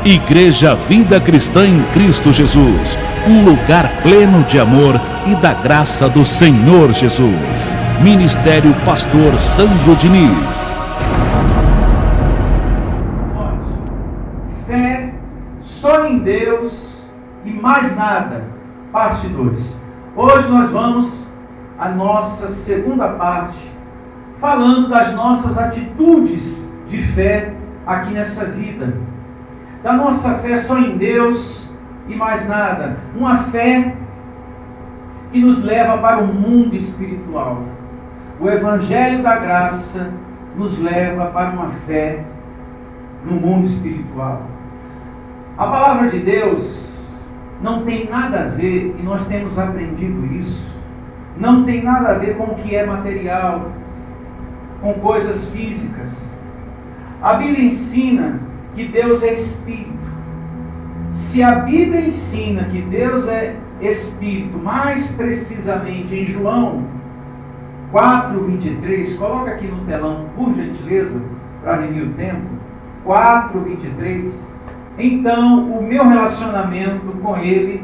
Igreja Vida Cristã em Cristo Jesus, um lugar pleno de amor e da graça do Senhor Jesus. Ministério Pastor Sandro Diniz. Fé só em Deus e mais nada. Parte 2. Hoje nós vamos à nossa segunda parte, falando das nossas atitudes de fé aqui nessa vida. Da nossa fé só em Deus e mais nada. Uma fé que nos leva para o mundo espiritual. O Evangelho da Graça nos leva para uma fé no mundo espiritual. A palavra de Deus não tem nada a ver, e nós temos aprendido isso, não tem nada a ver com o que é material, com coisas físicas. A Bíblia ensina que Deus é Espírito. Se a Bíblia ensina que Deus é Espírito, mais precisamente em João 4:23, coloca aqui no telão, por gentileza, para remir o tempo, 4:23, então o meu relacionamento com Ele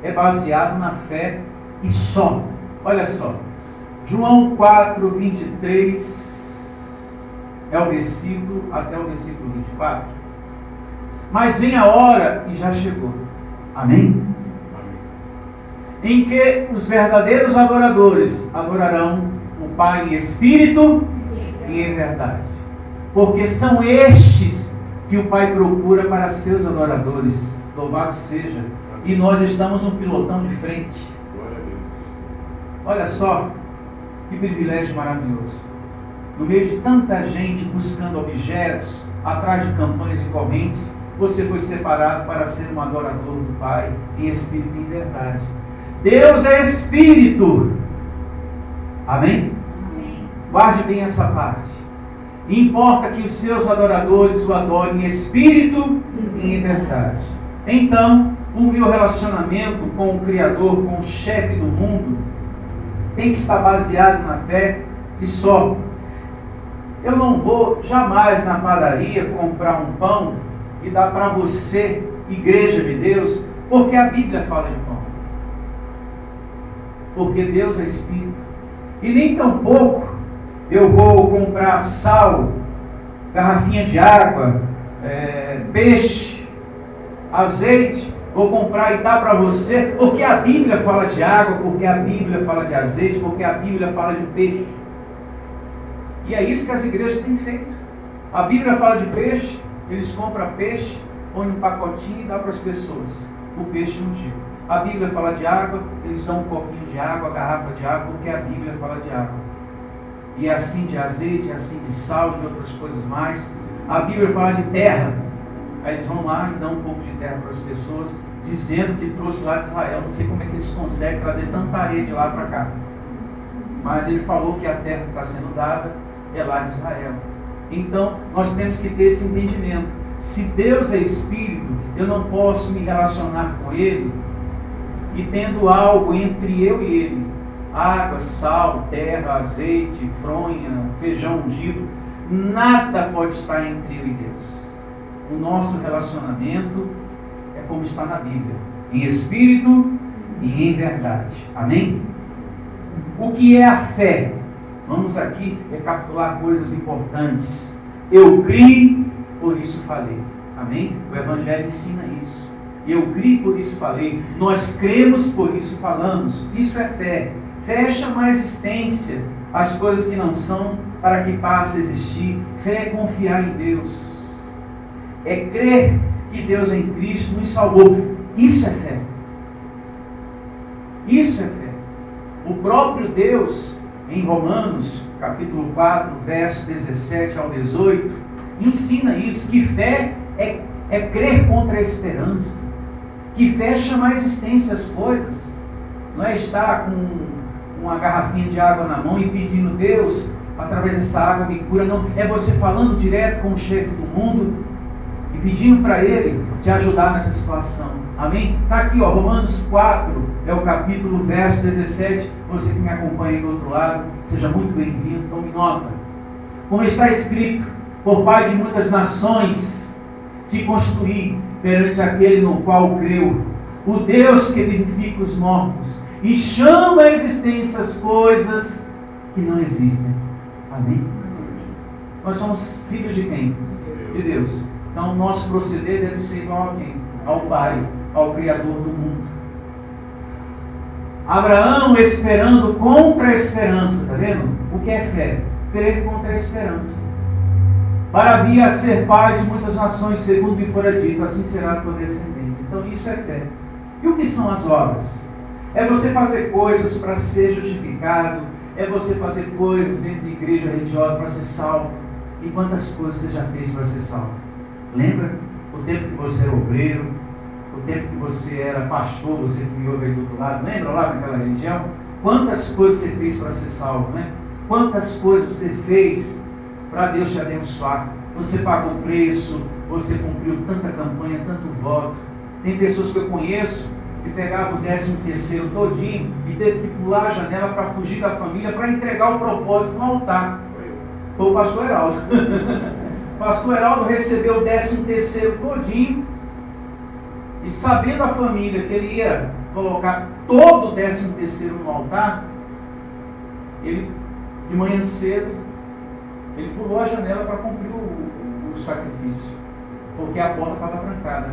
é baseado na fé e só. Olha só, João 4:23 é o versículo até o versículo 24. Mas vem a hora, e já chegou, amém? Em que os verdadeiros adoradores adorarão o Pai em espírito e em verdade. Porque são estes que o Pai procura para seus adoradores. Louvado seja. E nós estamos um pilotão de frente. Olha só, que privilégio maravilhoso. No meio de tanta gente buscando objetos, atrás de campanhas e correntes, você foi separado para ser um adorador do Pai em espírito e em verdade. Deus é Espírito. Amém? Amém. Guarde bem essa parte. Importa que os seus adoradores o adorem em espírito e em verdade. Então, o meu relacionamento com o Criador, com o chefe do mundo, tem que estar baseado na fé e só. Eu não vou jamais na padaria comprar um pão e dar para você, igreja de Deus, porque a Bíblia fala de pão. Porque Deus é Espírito. E nem tampouco eu vou comprar sal, garrafinha de água, peixe, azeite, vou comprar e dar para você, porque a Bíblia fala de água, porque a Bíblia fala de azeite, porque a Bíblia fala de peixe. E é isso que as igrejas têm feito. A Bíblia fala de peixe, eles compram peixe, põem um pacotinho e dão para as pessoas. O peixe ungido. A Bíblia fala de água, eles dão um copinho de água, a garrafa de água, porque a Bíblia fala de água. E é assim de azeite, é assim de sal, de outras coisas mais. A Bíblia fala de terra. Aí eles vão lá e dão um pouco de terra para as pessoas, dizendo que trouxe lá de Israel. Não sei como é que eles conseguem trazer tanta areia de lá para cá. Mas ele falou que a terra que está sendo dada é lá de Israel. Então, nós temos que ter esse entendimento. Se Deus é Espírito, eu não posso me relacionar com Ele e tendo algo entre eu e Ele, água, sal, terra, azeite, fronha, feijão ungido, nada pode estar entre eu e Deus. O nosso relacionamento é como está na Bíblia, em espírito e em verdade. Amém? O que é a fé? Vamos aqui recapitular coisas importantes. Eu criei, por isso falei. Amém? O Evangelho ensina isso. Eu criei, por isso falei. Nós cremos, por isso falamos. Isso é fé. Fé chama a existência as coisas que não são, para que passe a existir. Fé é confiar em Deus. É crer que Deus em Cristo nos salvou. Isso é fé. Isso é fé. O próprio Deus, em Romanos, capítulo 4, verso 17 ao 18, ensina isso, que fé é crer contra a esperança, que fé chama a existência as coisas, não é estar com uma garrafinha de água na mão e pedindo, Deus, através dessa água me cura, não, é você falando direto com o chefe do mundo e pedindo para ele te ajudar nessa situação. Amém? Está aqui, ó, Romanos 4, é o capítulo, verso 17. Você que me acompanha aí do outro lado, seja muito bem-vindo, tome nota. Como está escrito, por Pai de muitas nações, te constituir perante aquele no qual creu, o Deus que vivifica os mortos e chama à existência as coisas que não existem. Amém? Nós somos filhos de quem? De Deus. Então, o nosso proceder deve ser igual a quem? Ao Pai, ao Criador do mundo. Abraão esperando contra a esperança, está vendo? O que é fé? Crer contra a esperança. Para vir a ser pai de muitas nações, segundo lhe fora dito, assim será a tua descendência. Então, isso é fé. E o que são as obras? É você fazer coisas para ser justificado, é você fazer coisas dentro de igreja religiosa para ser salvo. E quantas coisas você já fez para ser salvo? Lembra? O tempo que você era obreiro, o tempo que você era pastor, você que me ouve aí do outro lado, lembra lá naquela religião? Quantas coisas você fez para ser salvo, né? Quantas coisas você fez para Deus te abençoar? Você pagou preço, você cumpriu tanta campanha, tanto voto. Tem pessoas que eu conheço que pegavam o 13º todinho e teve que pular a janela para fugir da família, para entregar o propósito no altar. Foi o pastor Heraldo. O pastor Heraldo recebeu o 13º todinho e, sabendo a família que ele ia colocar todo o 13º no altar, ele, de manhã cedo, ele pulou a janela para cumprir o sacrifício, porque a porta estava trancada.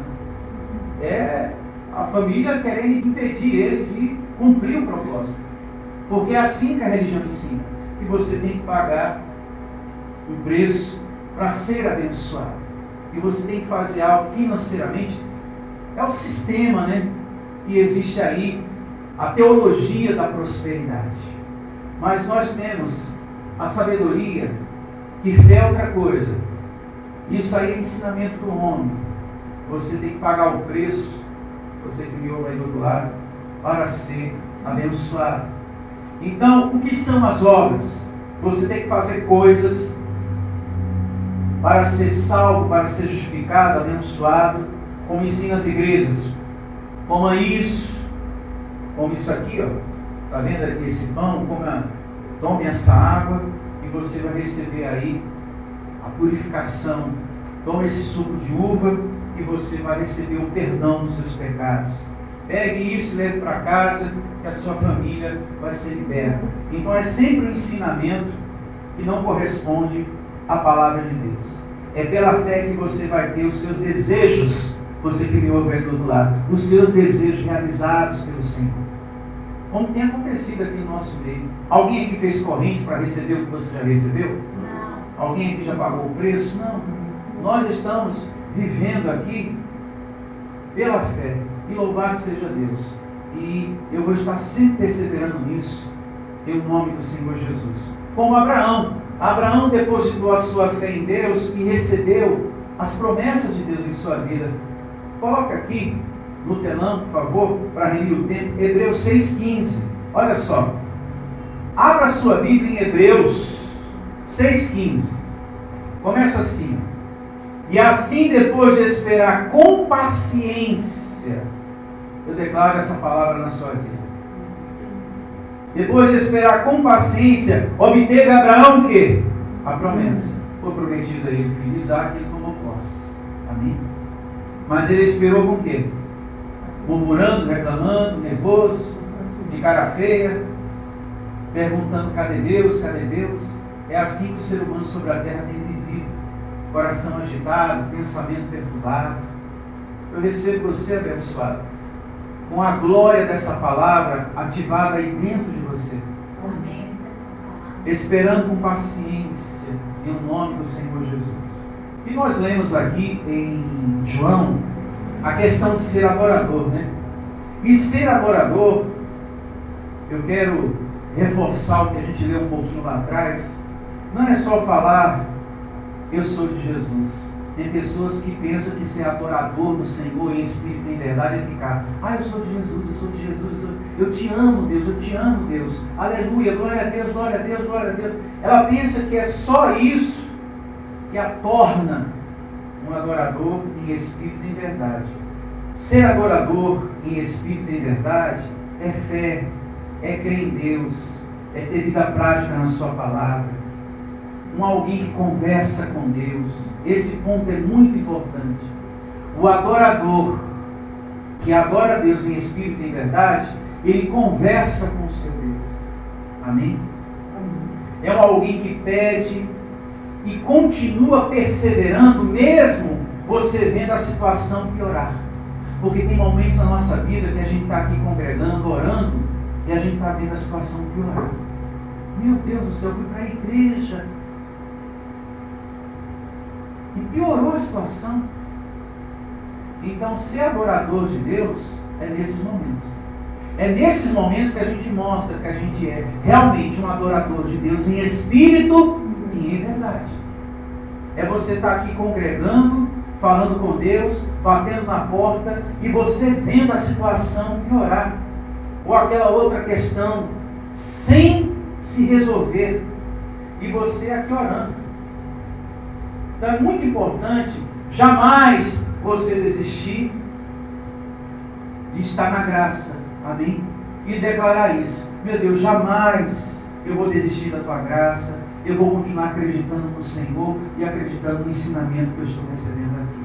É a família querendo impedir ele de cumprir o propósito, porque é assim que a religião ensina, que você tem que pagar um preço para ser abençoado, e você tem que fazer algo financeiramente. É o sistema, né, que existe aí, a teologia da prosperidade. Mas nós temos a sabedoria que fé é outra coisa. Isso aí é ensinamento do homem. Você tem que pagar o preço, você que me ouve aí do outro lado, para ser abençoado. Então, o que são as obras? Você tem que fazer coisas para ser salvo, para ser justificado, abençoado, como ensina as igrejas. Coma isso, come isso aqui, ó. Está vendo aqui esse pão? Tome essa água e você vai receber aí a purificação. Tome esse suco de uva e você vai receber o perdão dos seus pecados. Pegue isso e leve para casa, que a sua família vai ser liberta. Então é sempre um ensinamento que não corresponde à palavra de Deus. É pela fé que você vai ter os seus desejos, você que me ouve aí do outro lado, os seus desejos realizados pelo Senhor. Como tem acontecido aqui no nosso meio. Alguém aqui fez corrente para receber o que você já recebeu? Não. Alguém aqui já pagou o preço? Não. Nós estamos vivendo aqui pela fé. E louvado seja Deus. E eu vou estar sempre perseverando nisso, em nome do Senhor Jesus. Como Abraão. Abraão depositou a sua fé em Deus e recebeu as promessas de Deus em sua vida. Coloca aqui no telão, por favor, para remir o tempo, Hebreus 6,15. Olha só. Abra sua Bíblia em Hebreus 6,15. Começa assim. E assim, depois de esperar com paciência, eu declaro essa palavra na sua vida. Depois de esperar com paciência, obteve Abraão o quê? A promessa. Foi prometido a ele o filho Isaac, ele tomou posse. Amém? Mas ele esperou com o quê? Murmurando, reclamando, nervoso, de cara feia, perguntando: cadê Deus? Cadê Deus? É assim que o ser humano sobre a terra tem vivido. Coração agitado, pensamento perturbado. Eu recebo você abençoado, com a glória dessa palavra ativada aí dentro de você. Amém. Esperando com paciência, em nome do Senhor Jesus. E nós lemos aqui em João a questão de ser adorador, né? E ser adorador, eu quero reforçar o que a gente leu um pouquinho lá atrás. Não é só falar: eu sou de Jesus. Tem pessoas que pensam que ser adorador do Senhor em espírito e em verdade é ficar: eu sou de Jesus, eu sou de Jesus, eu te amo, Deus, eu te amo, Deus, aleluia, glória a Deus, glória a Deus, glória a Deus. Ela pensa que é só isso que a torna um adorador em espírito e em verdade. Ser adorador em espírito e em verdade é fé, é crer em Deus, é ter vida prática na sua palavra, alguém que conversa com Deus. Esse ponto é muito importante. O adorador, que adora a Deus em espírito e em verdade, ele conversa com o seu Deus. Amém? É alguém que pede e continua perseverando, mesmo você vendo a situação piorar. Porque tem momentos na nossa vida que a gente está aqui congregando, orando, e a gente está vendo a situação piorar. Meu Deus do céu, eu fui para a igreja e piorou a situação. Então, ser adorador de Deus é nesses momentos. É nesses momentos que a gente mostra que a gente é realmente um adorador de Deus em espírito e em verdade. É você estar aqui congregando, falando com Deus, batendo na porta e você vendo a situação piorar. Ou aquela outra questão sem se resolver e você aqui orando. Então é muito importante jamais você desistir de estar na graça. Amém? E declarar isso. Meu Deus, jamais eu vou desistir da tua graça. Eu vou continuar acreditando no Senhor e acreditando no ensinamento que eu estou recebendo aqui.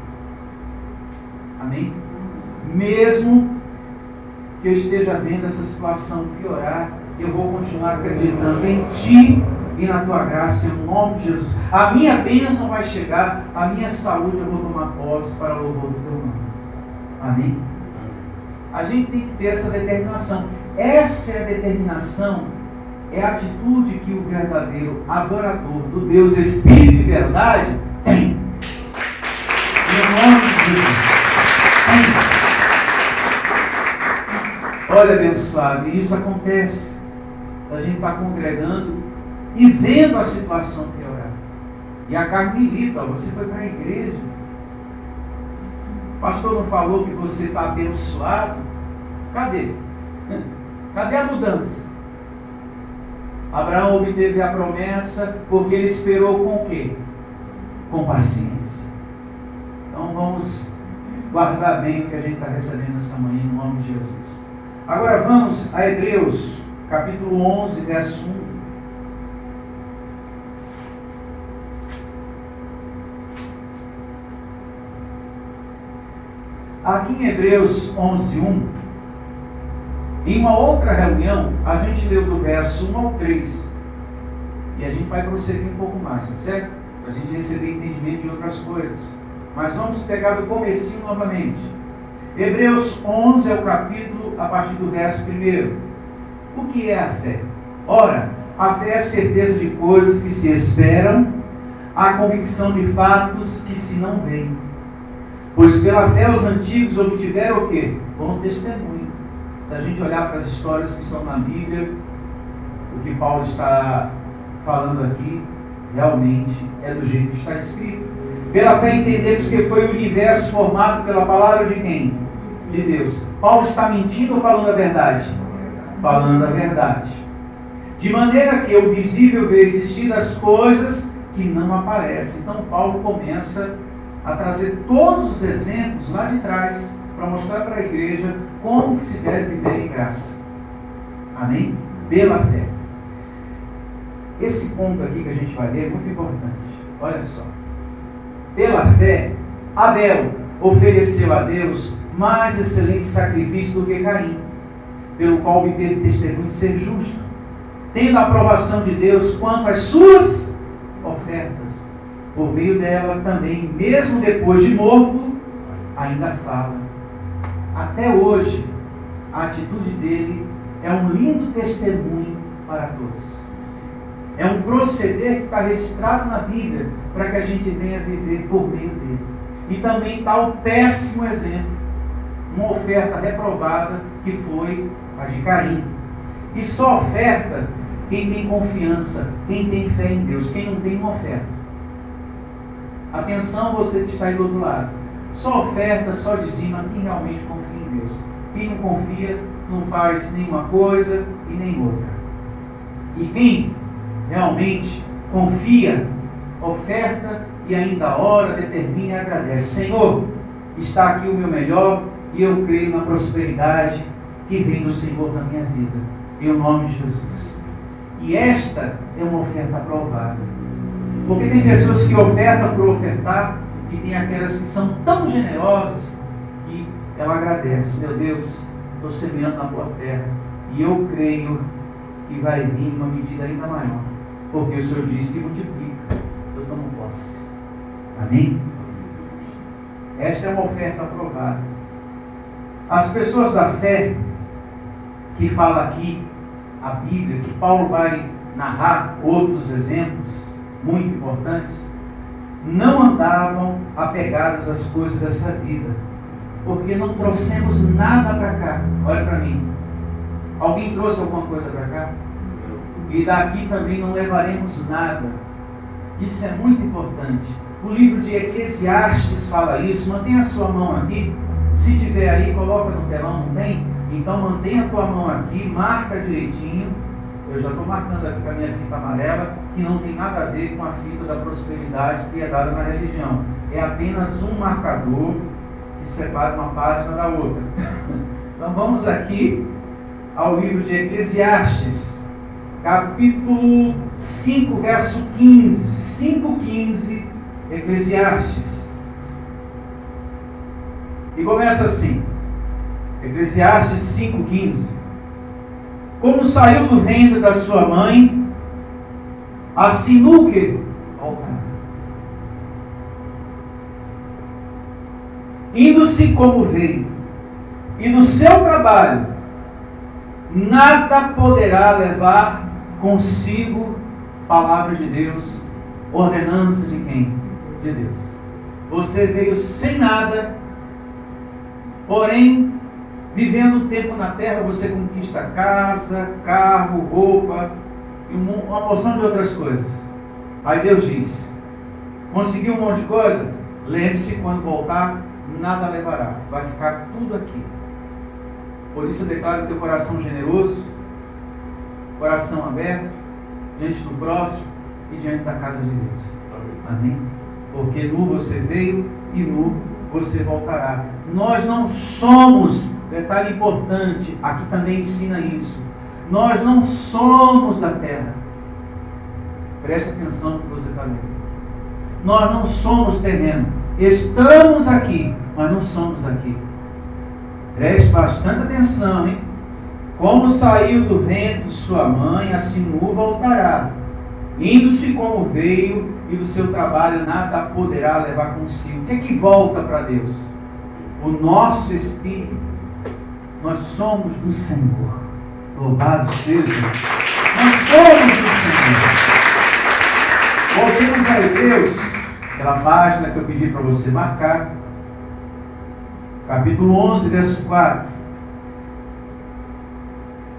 Amém? Mesmo que eu esteja vendo essa situação piorar, eu vou continuar acreditando em Ti e na Tua graça, em nome de Jesus. A minha bênção vai chegar, a minha saúde eu vou tomar posse para o louvor do Teu nome. Amém? A gente tem que ter essa determinação. Essa é a determinação, é a atitude que o verdadeiro adorador do Deus Espírito e Verdade tem. Em nome de Jesus. Tem. Olha, abençoado, e isso acontece. A gente está congregando e vendo a situação piorar. E a carne milita, você foi para a igreja. O pastor não falou que você está abençoado? Cadê? Cadê a mudança? Abraão obteve a promessa porque ele esperou com o quê? Com paciência. Então vamos guardar bem o que a gente está recebendo essa manhã, em nome de Jesus. Agora vamos a Hebreus, capítulo 11, verso 1. Aqui em Hebreus 11, 1, em uma outra reunião, a gente leu do verso 1 ao 3. E a gente vai prosseguir um pouco mais, tá certo? Para a gente receber entendimento de outras coisas. Mas vamos pegar do comecinho novamente. Hebreus 11 é o capítulo a partir do verso 1. O que é a fé? Ora, a fé é a certeza de coisas que se esperam, a convicção de fatos que se não veem. Pois pela fé os antigos obtiveram o quê? Bom testemunho. Se a gente olhar para as histórias que estão na Bíblia, o que Paulo está falando aqui, realmente é do jeito que está escrito. Pela fé entendemos que foi o universo formado pela palavra de quem? De Deus. Paulo está mentindo ou falando a verdade? Falando a verdade. De maneira que o visível vê existir das coisas que não aparecem. Então Paulo começa a trazer todos os exemplos lá de trás para mostrar para a igreja como que se deve viver em graça. Amém? Pela fé. Esse ponto aqui que a gente vai ler é muito importante. Olha só. Pela fé, Abel ofereceu a Deus mais excelente sacrifício do que Caim, pelo qual obteve testemunho de ser justo, tendo a aprovação de Deus quanto às suas ofertas. Por meio dela também, mesmo depois de morto, ainda fala. Até hoje, a atitude dele é um lindo testemunho para todos. É um proceder que está registrado na Bíblia para que a gente venha viver por meio dele. E também está o péssimo exemplo, uma oferta reprovada que foi a de Caim. E só oferta quem tem confiança, quem tem fé em Deus, quem não tem uma oferta. Atenção, você que está aí do outro lado. Só oferta, só dizima quem realmente confia em Deus. Quem não confia, não faz nenhuma coisa e nem outra. E quem realmente confia, oferta e ainda ora, determina e agradece. Senhor, está aqui o meu melhor e eu creio na prosperidade que vem do Senhor na minha vida. Em nome de Jesus. E esta é uma oferta aprovada. Porque tem pessoas que ofertam por ofertar e tem aquelas que são tão generosas que ela agradece. Meu Deus, estou semeando na boa terra e eu creio que vai vir uma medida ainda maior, porque o Senhor disse que multiplica. Eu tomo posse. Amém? Esta é uma oferta aprovada. As pessoas da fé, que fala aqui a Bíblia, que Paulo vai narrar outros exemplos muito importantes, não andavam apegados às coisas dessa vida, porque não trouxemos nada para cá. Olha para mim. Alguém trouxe alguma coisa para cá? E daqui também não levaremos nada. Isso é muito importante. O livro de Eclesiastes fala isso. Mantenha a sua mão aqui. Se tiver aí, coloca no telão, não tem? Então mantenha a tua mão aqui, marca direitinho. Eu já estou marcando aqui com a minha fita amarela, que não tem nada a ver com a fita da prosperidade que é dada na religião. É apenas um marcador que separa uma página da outra. Então vamos aqui ao livro de Eclesiastes, capítulo 5, verso 15. 5:15, Eclesiastes. E começa assim, Eclesiastes 5:15. Como saiu do ventre da sua mãe, assim no que? Indo-se como veio, e no seu trabalho, nada poderá levar consigo palavra de Deus, ordenança de quem? De Deus. Você veio sem nada, porém, vivendo um tempo na terra, você conquista casa, carro, roupa e uma porção de outras coisas. Aí Deus diz: conseguiu um monte de coisa? Lembre-se, quando voltar, nada levará. Vai ficar tudo aqui. Por isso eu declaro teu coração generoso, coração aberto, diante do próximo e diante da casa de Deus. Amém? Porque nu você veio e nu você voltará. Nós não somos, detalhe importante, aqui também ensina isso, nós não somos da terra. Preste atenção no que você está lendo. Nós não somos terreno. Estamos aqui, mas não somos daqui. Preste bastante atenção, hein? Como saiu do ventre de sua mãe, assim nu voltará. Indo-se como veio, e do seu trabalho nada poderá levar consigo. O que é que volta para Deus? O nosso espírito. Nós somos do Senhor. Louvado seja. Nós somos do Senhor. Voltemos a Hebreus, aquela página que eu pedi para você marcar. Capítulo 11, verso 4.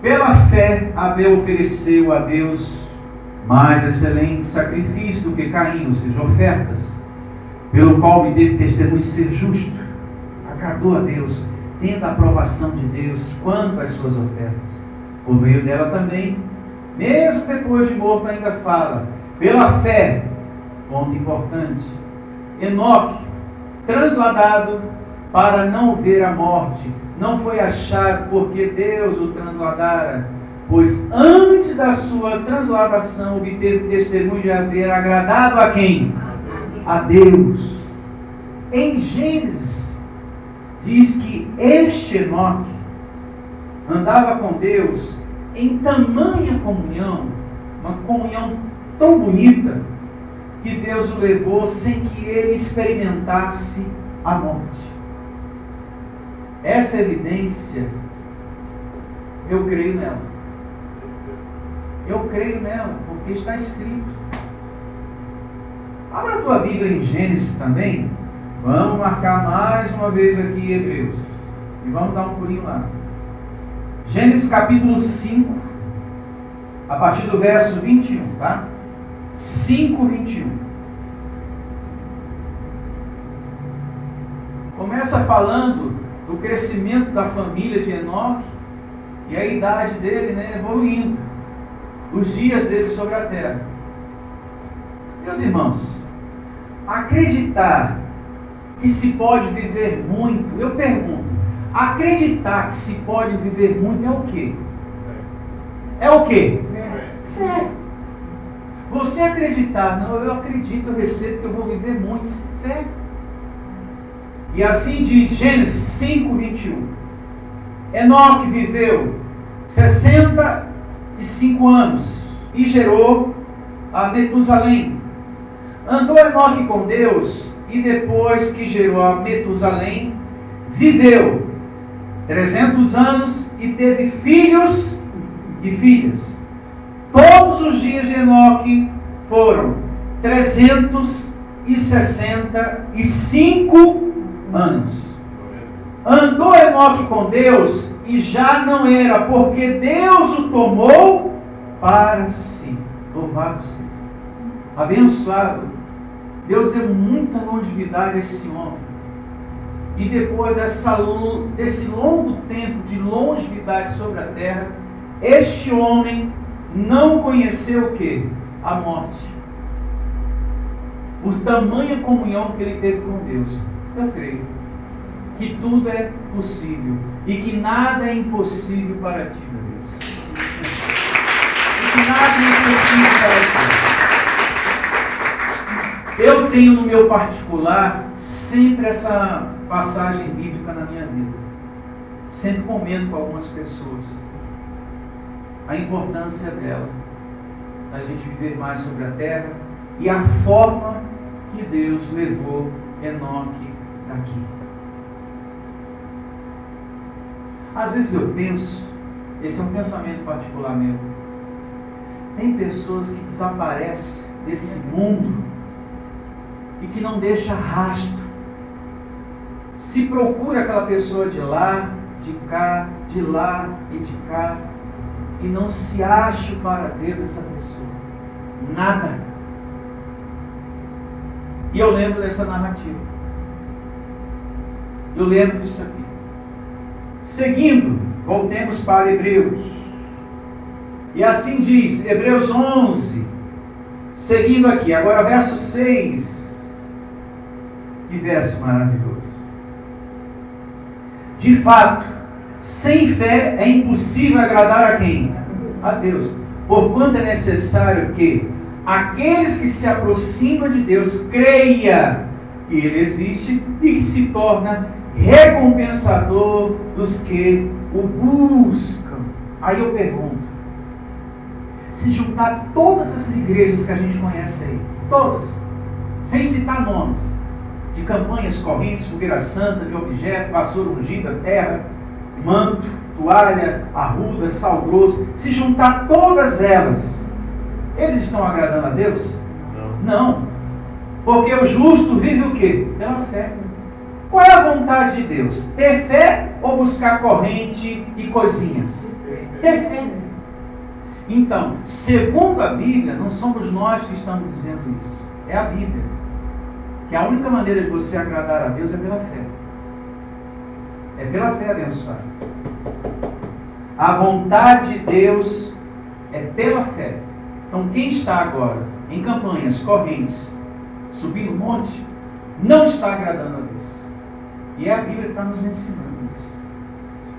Pela fé, Abel ofereceu a Deus mais excelente sacrifício do que Caim, ou seja, ofertas, pelo qual me teve testemunho de ser justo. Agradou a Deus, tendo a aprovação de Deus quanto às suas ofertas. Por meio dela também, mesmo depois de morto, ainda fala. Pela fé, ponto importante, Enoque, transladado para não ver a morte, não foi achado porque Deus o transladara, pois antes da sua transladação obteve testemunho de haver agradado a quem? A Deus. Em Gênesis diz que este Enoque andava com Deus em tamanha comunhão, uma comunhão tão bonita, que Deus o levou sem que ele experimentasse a morte. Essa evidência, eu creio nela. Eu creio nela, porque está escrito. Abra a tua Bíblia em Gênesis também. Vamos marcar mais uma vez aqui Hebreus. E vamos dar um pulinho lá. Gênesis capítulo 5, a partir do verso 21, tá? 5:21. Começa falando do crescimento da família de Enoque e a idade dele, né, evoluindo, os dias dele sobre a terra. Meus irmãos, acreditar que se pode viver muito, eu pergunto, acreditar que se pode viver muito é o quê? É o quê? Fé. Você acreditar, não, eu acredito, eu recebo que eu vou viver muito, fé. E assim diz Gênesis 5:21. Enoque viveu 65 anos e gerou a Metusalém. Andou Enoque com Deus, e depois que gerou a Metusalém, viveu 300 anos e teve filhos e filhas. Todos os dias de Enoque foram 365 anos. Andou Enoque com Deus e já não era, porque Deus o tomou para si. Louvado seja. Abençoado. Deus deu muita longevidade a esse homem. E depois desse longo tempo de longevidade sobre a terra, este homem não conheceu o quê? A morte. Por tamanha comunhão que ele teve com Deus. Eu creio que tudo é possível e que nada é impossível para ti, meu Deus. E que nada é impossível para ti. Eu tenho no meu particular sempre essa passagem bíblica na minha vida. Sempre comento com algumas pessoas a importância dela, da gente viver mais sobre a terra e a forma que Deus levou Enoque daqui. Às vezes eu penso, esse é um pensamento particular meu, tem pessoas que desaparecem desse mundo e que não deixa rastro. Se procura aquela pessoa de lá, de cá, de lá e de cá, e não se acha o paradeiro dessa pessoa. Nada. E eu lembro dessa narrativa. Eu lembro disso aqui. Seguindo, voltemos para Hebreus. E assim diz, Hebreus 11, seguindo aqui, agora verso 6. Que verso maravilhoso. De fato, sem fé é impossível agradar a quem? A Deus. Porquanto é necessário que aqueles que se aproximam de Deus creia que Ele existe e que se torna recompensador dos que o buscam. Aí eu pergunto, se juntar todas essas igrejas que a gente conhece aí, todas, sem citar nomes, de campanhas, correntes, fogueira santa, de objeto, vassoura ungida, terra, manto, toalha, arruda, sal grosso, se juntar todas elas, eles estão agradando a Deus? Não. Porque o justo vive o quê? Pela fé. Qual é a vontade de Deus? Ter fé ou buscar corrente e coisinhas? Ter fé. Então, segundo a Bíblia, não somos nós que estamos dizendo isso. É a Bíblia. Que a única maneira de você agradar a Deus é pela fé. É pela fé, abençoado. A vontade de Deus é pela fé. Então, quem está agora em campanhas, correntes, subindo monte, não está agradando a Deus. E é a Bíblia que está nos ensinando isso.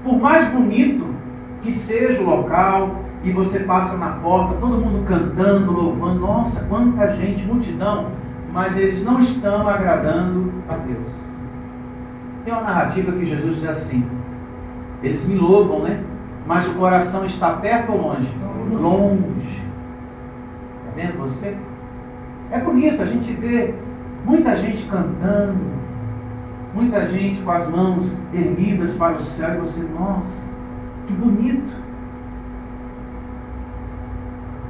Por mais bonito que seja o local, e você passa na porta, todo mundo cantando, louvando, nossa, quanta gente, multidão, mas eles não estão agradando a Deus. Tem uma narrativa que Jesus diz assim, eles me louvam, né? Mas o coração está perto ou longe? Longe. Está vendo você? É bonito a gente ver muita gente cantando, muita gente com as mãos erguidas para o céu, e você, nossa, que bonito.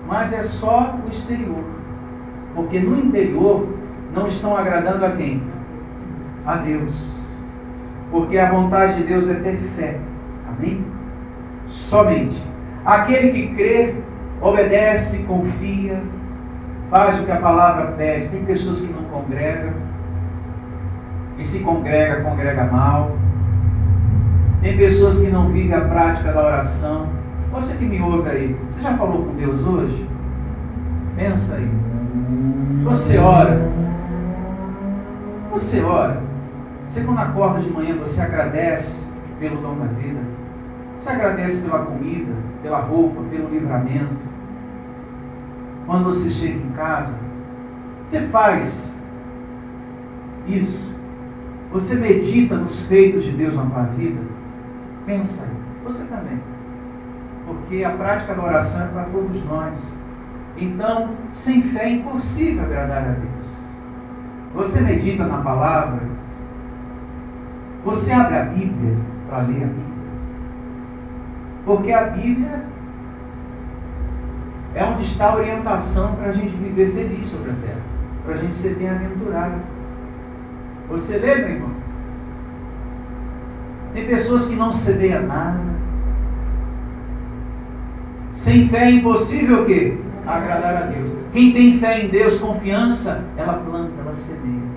Mas é só o exterior. Porque no interior não estão agradando a quem? A Deus. Porque a vontade de Deus é ter fé. Amém? Somente. Aquele que crê, obedece, confia, faz o que a palavra pede. Tem pessoas que não congregam. E se congrega, congrega mal. Tem pessoas que não vivem a prática da oração. Você que me ouve aí, você já falou com Deus hoje? Pensa aí. Você ora. Você ora. Você quando acorda de manhã, você agradece pelo dom da vida. Você agradece pela comida, pela roupa, pelo livramento. Quando você chega em casa, você faz isso. Você medita nos feitos de Deus na tua vida? Pensa aí. Você também. Porque a prática da oração é para todos nós. Então, sem fé é impossível agradar a Deus. Você medita na palavra? Você abre a Bíblia para ler a Bíblia? Porque a Bíblia é onde está a orientação para a gente viver feliz sobre a terra, para a gente ser bem-aventurado. Você lê, meu irmão? Tem pessoas que não cedem a nada. Sem fé é impossível o quê? Agradar a Deus. Quem tem fé em Deus, confiança, ela planta, ela semeia.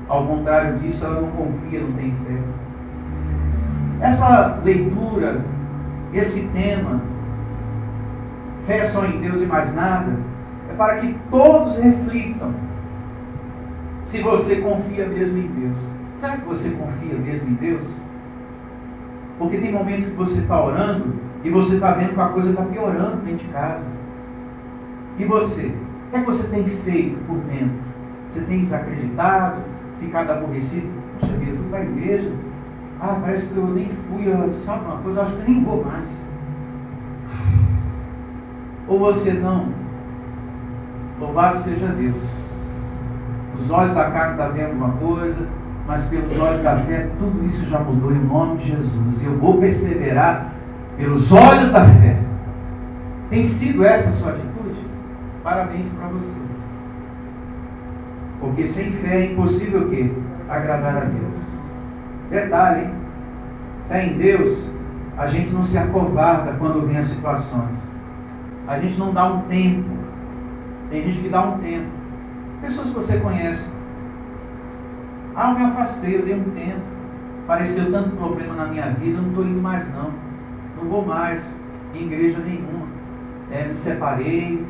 Ao contrário disso, ela não confia, não tem fé. Essa leitura, esse tema, fé só em Deus e mais nada, é para que todos reflitam se você confia mesmo em Deus. Será que você confia mesmo em Deus? Porque tem momentos que você está orando e você está vendo que a coisa está piorando dentro de casa. E você? O que é que você tem feito por dentro? Você tem desacreditado, ficado aborrecido? Poxa vida, eu fui para a igreja. Parece que eu nem fui, sabe uma coisa, eu acho que eu nem vou mais. Ou você não? Louvado seja Deus. Os olhos da carne estão vendo uma coisa, mas pelos olhos da fé, tudo isso já mudou em nome de Jesus. E eu vou perseverar pelos olhos da fé. Tem sido essa a sua atitude? Parabéns para você. Porque sem fé é impossível o quê? Agradar a Deus. Detalhe, hein? Fé em Deus, a gente não se acovarda quando vem as situações. A gente não dá um tempo. Tem gente que dá um tempo. Pessoas que você conhece. Eu me afastei, eu dei um tempo. Apareceu tanto problema na minha vida, eu não estou indo mais não. Não vou mais em igreja nenhuma. Me separei.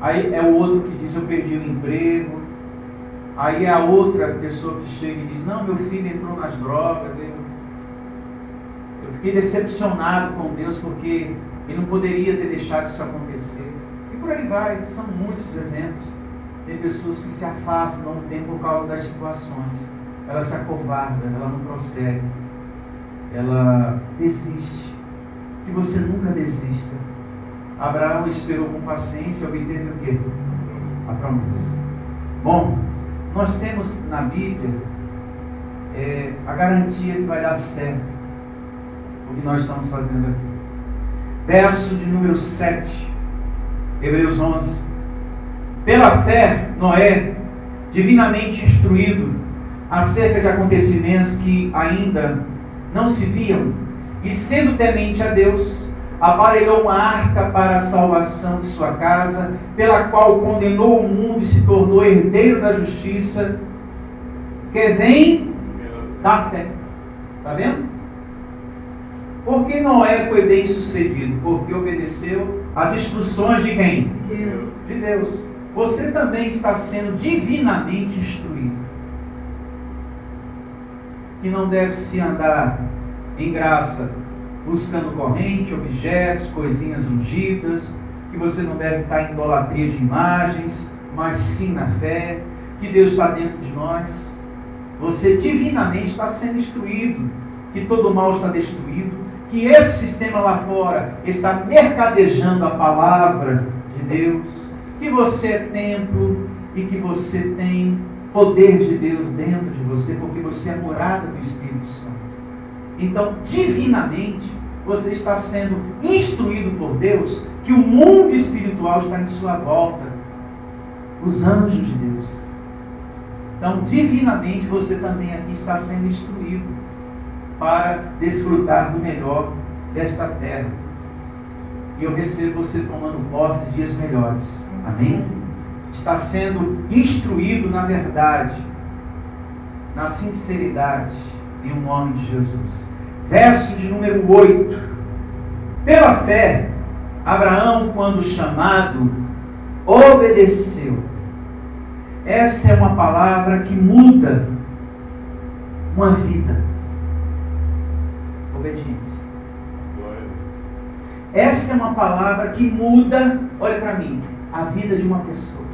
Aí é o outro que diz, eu perdi o emprego. Aí é a outra pessoa que chega e diz, não, meu filho entrou nas drogas. Eu fiquei decepcionado com Deus porque ele não poderia ter deixado isso acontecer. E por aí vai, são muitos exemplos. Tem pessoas que se afastam há um tempo por causa das situações. Ela se acovarda, ela não prossegue. Ela desiste. Que você nunca desista. Abraão esperou com paciência e obteve o quê? A promessa. Bom, nós temos na Bíblia a garantia que vai dar certo o que nós estamos fazendo aqui. Verso de número 7, Hebreus 11. Pela fé, Noé, divinamente instruído acerca de acontecimentos que ainda não se viam, e sendo temente a Deus, aparelhou uma arca para a salvação de sua casa, pela qual condenou o mundo e se tornou herdeiro da justiça, que vem da fé. Está vendo? Porque Noé foi bem sucedido? Porque obedeceu às instruções de quem? Deus. De Deus. Você também está sendo divinamente instruído. Que não deve se andar em graça, buscando corrente, objetos, coisinhas ungidas, que você não deve estar em idolatria de imagens, mas sim na fé, que Deus está dentro de nós. Você divinamente está sendo instruído, que todo mal está destruído, que esse sistema lá fora está mercadejando a palavra de Deus, que você é templo e que você tem poder de Deus dentro de você, porque você é morada do Espírito Santo. Então, divinamente, você está sendo instruído por Deus que o mundo espiritual está em sua volta, os anjos de Deus. Então, divinamente, você também aqui está sendo instruído para desfrutar do melhor desta terra. E eu recebo você tomando posse de dias melhores. Amém? Está sendo instruído na verdade, na sinceridade, em o nome de Jesus. Verso de número 8. Pela fé, Abraão, quando chamado, obedeceu. Essa é uma palavra que muda uma vida. Obediência. Essa é uma palavra que muda, olha para mim, a vida de uma pessoa.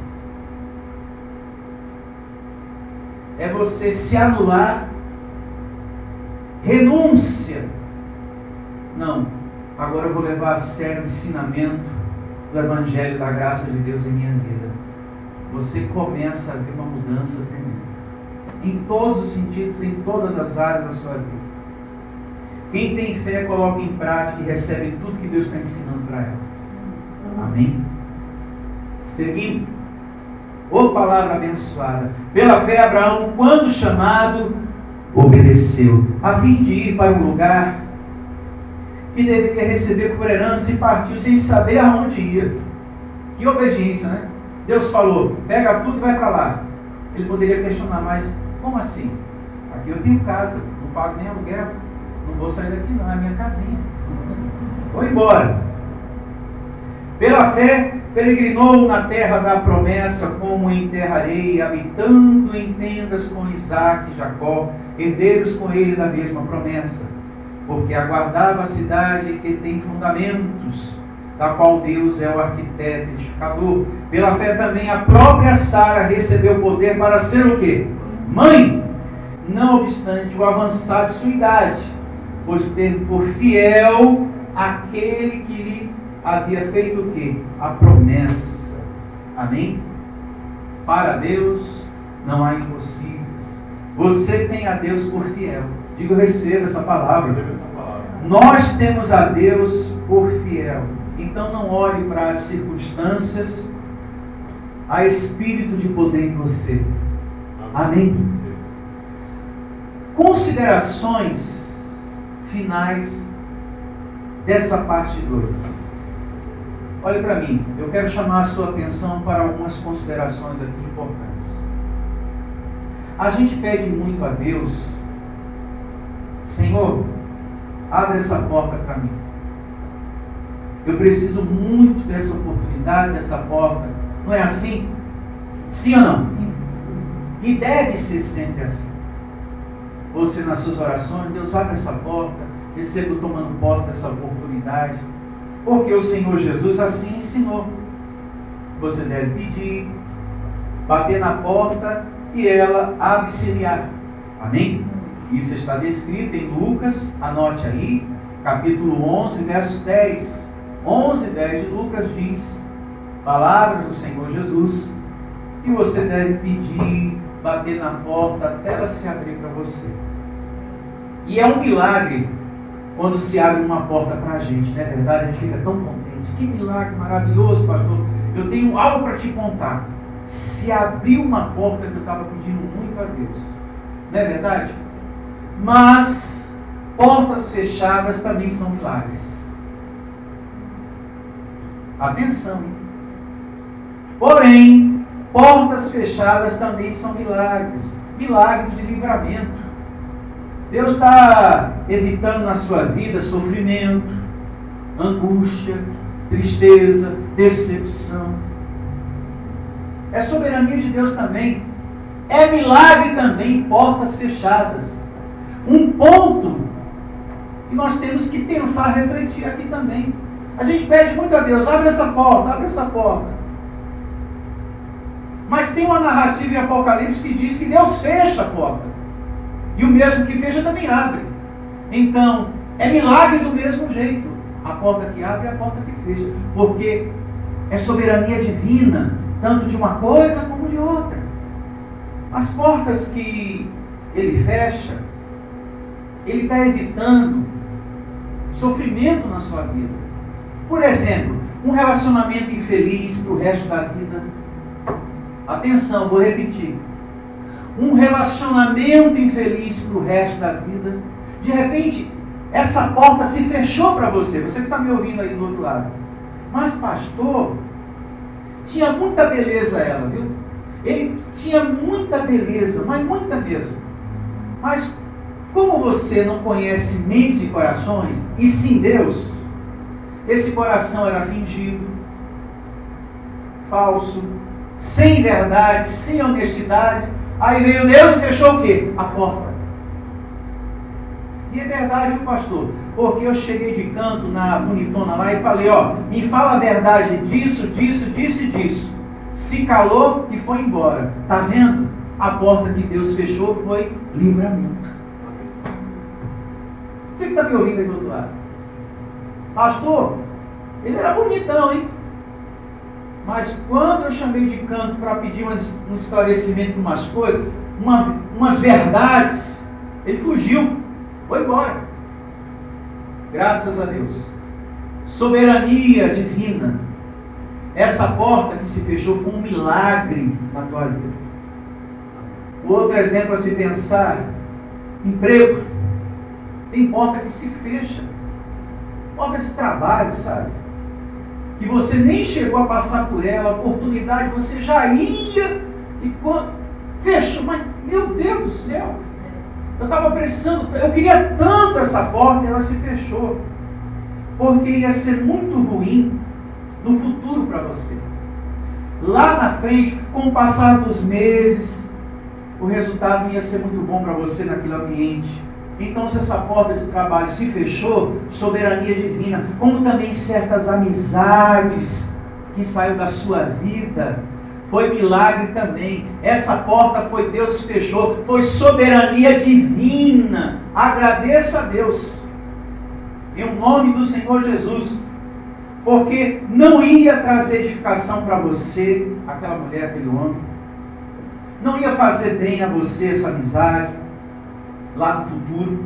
é você se anular, renúncia. Não, agora eu vou levar a sério o ensinamento do Evangelho da graça de Deus em minha vida. Você começa a ver uma mudança tremenda. Em todos os sentidos, em todas as áreas da sua vida. Quem tem fé, coloca em prática e recebe tudo que Deus está ensinando para ela. Amém? Seguindo. Ô palavra abençoada. Pela fé, Abraão, quando chamado, obedeceu, a fim de ir para um lugar que deveria receber por herança, e partiu sem saber aonde ia. Que obediência, né? Deus falou, pega tudo e vai para lá. Ele poderia questionar, mas como assim? Aqui eu tenho casa, não pago nem aluguel, não vou sair daqui não, é minha casinha. Vou embora. Pela fé, peregrinou na terra da promessa, como em terra areia, habitando em tendas com Isaque e Jacó, herdeiros com ele da mesma promessa, porque aguardava a cidade que tem fundamentos, da qual Deus é o arquiteto e edificador. Pela fé também a própria Sara recebeu poder para ser o quê? Mãe, não obstante o avançar de sua idade, pois teve por fiel aquele que lhe havia feito o quê? A promessa. Amém? Para Deus não há impossíveis. Você tem a Deus por fiel. Diga, eu recebo essa palavra. Nós temos a Deus por fiel. Então não olhe para as circunstâncias. Há espírito de poder em você. Amém? Considerações finais dessa parte 2. Olhe para mim, eu quero chamar a sua atenção para algumas considerações aqui importantes. A gente pede muito a Deus, Senhor, abre essa porta para mim. Eu preciso muito dessa oportunidade, dessa porta. Não é assim? Sim ou não? E deve ser sempre assim. Você nas suas orações, Deus abre essa porta, receba tomando posse dessa oportunidade. Porque o Senhor Jesus assim ensinou. Você deve pedir, bater na porta e ela abre-se-lhe-á. Amém? Isso está descrito em Lucas, anote aí, capítulo 11, verso 10. 11, 10 de Lucas diz, palavras do Senhor Jesus, que você deve pedir, bater na porta até ela se abrir para você. E é um milagre quando se abre uma porta para a gente, não é verdade? A gente fica tão contente. Que milagre maravilhoso, pastor. Eu tenho algo para te contar. Se abriu uma porta que eu estava pedindo muito a Deus. Não é verdade? Mas portas fechadas também são milagres. Atenção, hein? Porém, portas fechadas também são milagres. Milagres de livramento. Deus está evitando na sua vida sofrimento, angústia, tristeza, decepção. É soberania de Deus também. É milagre também, portas fechadas. Um ponto que nós temos que pensar, refletir aqui também. A gente pede muito a Deus, abre essa porta, abre essa porta. Mas tem uma narrativa em Apocalipse que diz que Deus fecha a porta. E o mesmo que fecha também abre. Então, é milagre do mesmo jeito. A porta que abre e a porta que fecha. Porque é soberania divina, tanto de uma coisa como de outra. As portas que ele fecha, ele está evitando sofrimento na sua vida. Por exemplo, um relacionamento infeliz para o resto da vida. Atenção, vou repetir. Um relacionamento infeliz para o resto da vida. De repente, essa porta se fechou para você. Você que está me ouvindo aí do outro lado. Mas pastor, tinha muita beleza ela, viu? Ele tinha muita beleza, mas muita mesmo. Mas como você não conhece mentes e corações, e sim Deus, esse coração era fingido, falso, sem verdade, sem honestidade. Aí veio Deus e fechou o quê? A porta. E é verdade, viu, pastor? Porque eu cheguei de canto na bonitona lá e falei, ó, me fala a verdade disso, disso, disso e disso. Se calou e foi embora. Tá vendo? a porta que Deus fechou foi livramento. Você que está me ouvindo aí do outro lado. Pastor, ele era bonitão, hein? Mas quando eu chamei de canto para pedir um esclarecimento de umas coisas, umas verdades, ele fugiu, foi embora. Graças a Deus. Soberania divina. Essa porta que se fechou foi um milagre na tua vida. O outro exemplo a se pensar, emprego. Tem porta que se fecha. Porta de trabalho, sabe? Que você nem chegou a passar por ela, a oportunidade você já ia e quando fechou, mas meu Deus do céu, eu estava precisando, eu queria tanto essa porta e ela se fechou, porque ia ser muito ruim no futuro para você. Lá na frente, com o passar dos meses, o resultado ia ser muito bom para você naquele ambiente. Então, se essa porta de trabalho se fechou, soberania divina, como também certas amizades que saíram da sua vida, foi milagre também. Essa porta foi Deus que fechou, foi soberania divina. Agradeça a Deus, em nome do Senhor Jesus, porque não ia trazer edificação para você, aquela mulher, aquele homem, não ia fazer bem a você essa amizade, lá no futuro.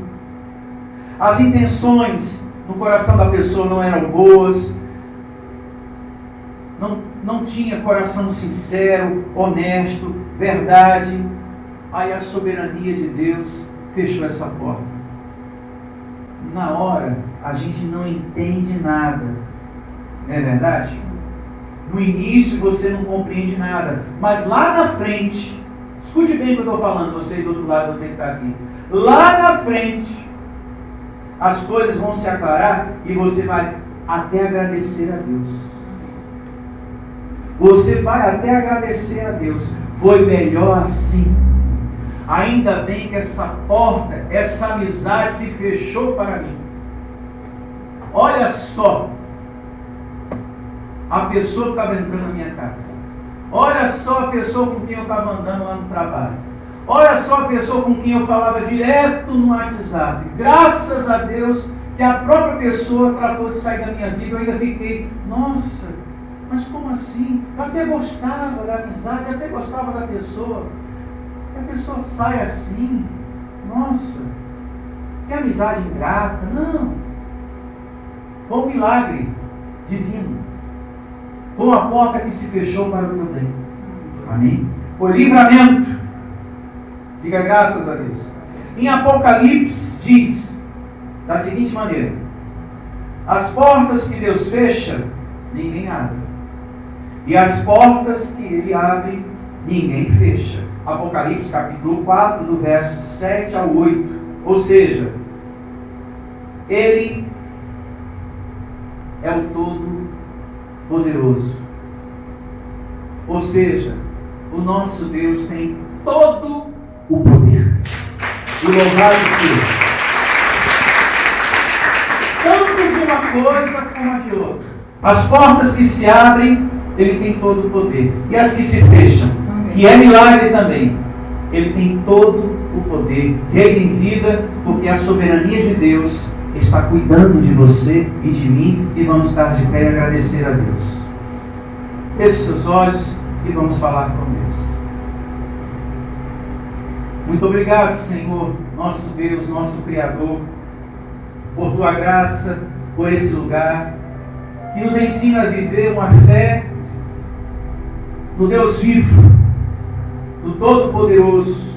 As intenções no coração da pessoa não eram boas, não tinha coração sincero, honesto, verdade. Aí a soberania de Deus fechou essa porta. Na hora a gente não entende nada, não é verdade? No início você não compreende nada, mas lá na frente, escute bem o que eu estou falando, você do outro lado, você que está aqui. Lá na frente, as coisas vão se aclarar e você vai até agradecer a Deus. Você vai até agradecer a Deus. Foi melhor assim. Ainda bem que essa porta, essa amizade se fechou para mim. Olha só a pessoa que estava entrando na minha casa. Olha só a pessoa com quem eu estava andando lá no trabalho. Olha só a pessoa com quem eu falava direto no WhatsApp. Graças a Deus que a própria pessoa tratou de sair da minha vida. Eu ainda fiquei, nossa, mas como assim? Eu até gostava da amizade, eu até gostava da pessoa. E a pessoa sai assim, nossa, que amizade ingrata. Não, foi um milagre divino. Foi uma porta que se fechou para o teu bem. Amém? Foi livramento. Diga graças a Deus. Em Apocalipse diz da seguinte maneira: as portas que Deus fecha, ninguém abre. E as portas que Ele abre, ninguém fecha. Apocalipse capítulo 4, do verso 7 ao 8. Ou seja, Ele é o Todo-Poderoso. Ou seja, o nosso Deus tem todo o poder. E louvado seja. Tanto de uma coisa como a de outra. As portas que se abrem, Ele tem todo o poder. E as que se fecham, que é milagre também, Ele tem todo o poder. Reine em vida, porque a soberania de Deus está cuidando de você e de mim. E vamos estar de pé e agradecer a Deus. Feche seus olhos e vamos falar com Deus. Muito obrigado, Senhor, nosso Deus, nosso Criador, por Tua graça, por esse lugar, que nos ensina a viver uma fé no Deus vivo, no Todo-Poderoso,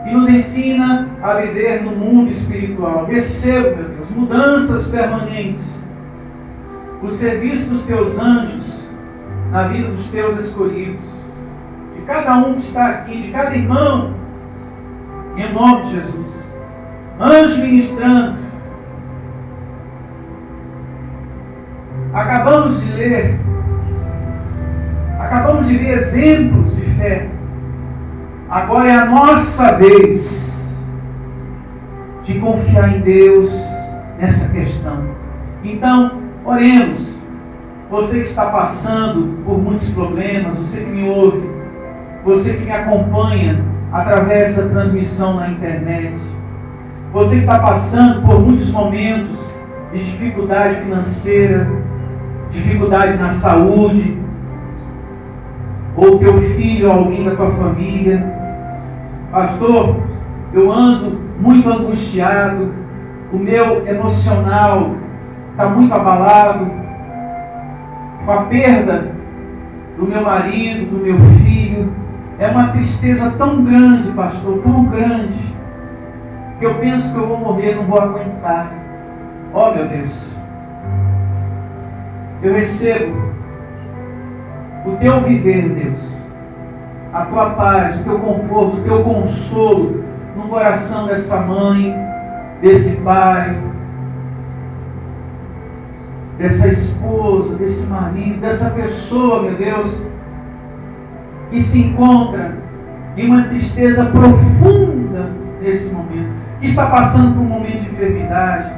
que nos ensina a viver no mundo espiritual. Receba, meu Deus, mudanças permanentes, o serviço dos Teus anjos na vida dos Teus escolhidos, de cada um que está aqui, de cada irmão, em nome de Jesus. Anjos ministrando. Acabamos de ler, acabamos de ver exemplos de fé. Agora é a nossa vez de confiar em Deus nessa questão. Então, oremos. Você que está passando por muitos problemas, você que me ouve, você que me acompanha através da transmissão na internet, você que está passando por muitos momentos de dificuldade financeira, dificuldade na saúde, ou teu filho, alguém da tua família. Pastor, eu ando muito angustiado, o meu emocional está muito abalado com a perda do meu marido, do meu filho. É uma tristeza tão grande, pastor, tão grande, que eu penso que eu vou morrer, não vou aguentar. Oh, meu Deus, eu recebo o teu viver, Deus, a tua paz, o teu conforto, o teu consolo no coração dessa mãe, desse pai, dessa esposa, desse marido, dessa pessoa, meu Deus, que se encontra em uma tristeza profunda nesse momento, que está passando por um momento de enfermidade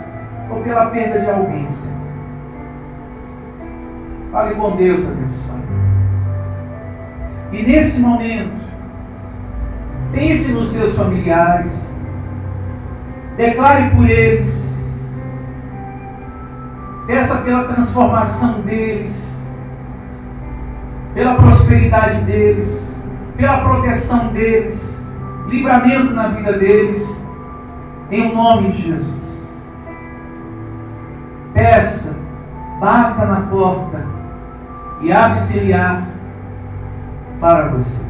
ou pela perda de alguém, Senhor. Fale com Deus, abençoe. E nesse momento, pense nos seus familiares, declare por eles, peça pela transformação deles, pela prosperidade deles, pela proteção deles, livramento na vida deles, em nome de Jesus. Peça, bata na porta e abre-se-lhe-á para você.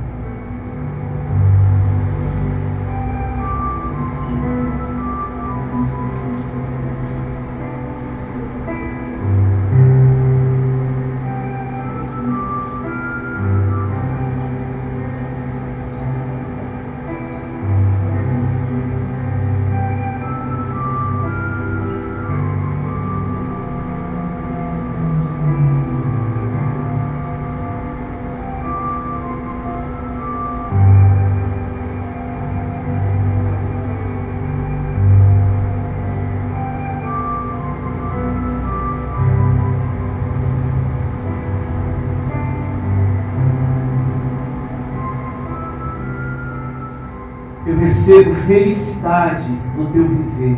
Eu recebo felicidade no teu viver,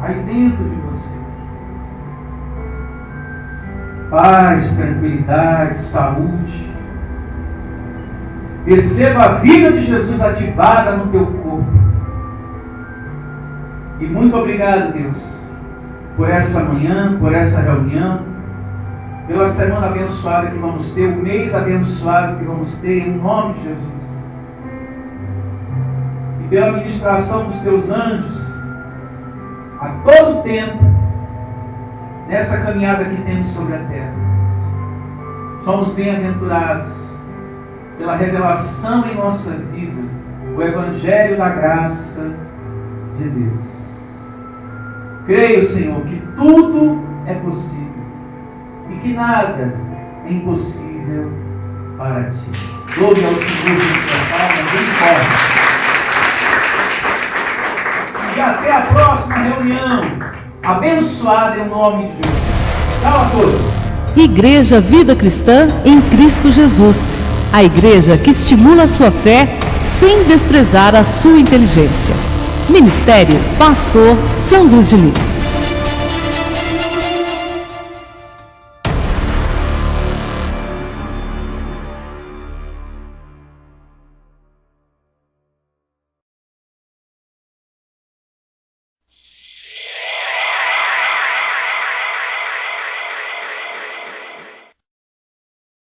aí dentro de você. Paz, tranquilidade, saúde. Receba a vida de Jesus ativada no teu corpo. E muito obrigado, Deus, por essa manhã, por essa reunião, pela semana abençoada que vamos ter, o mês abençoado que vamos ter, em nome de Jesus. Pela ministração dos teus anjos, a todo tempo, nessa caminhada que temos sobre a terra. Somos bem-aventurados pela revelação em nossa vida, o Evangelho da graça de Deus. Creio, Senhor, que tudo é possível e que nada é impossível para Ti. Louve ao Senhor de tua palma, bem forte. E até a próxima reunião, abençoada em nome de Jesus. Tchau a todos. Igreja Vida Cristã em Cristo Jesus. A igreja que estimula a sua fé sem desprezar a sua inteligência. Ministério Pastor Sandro Diniz.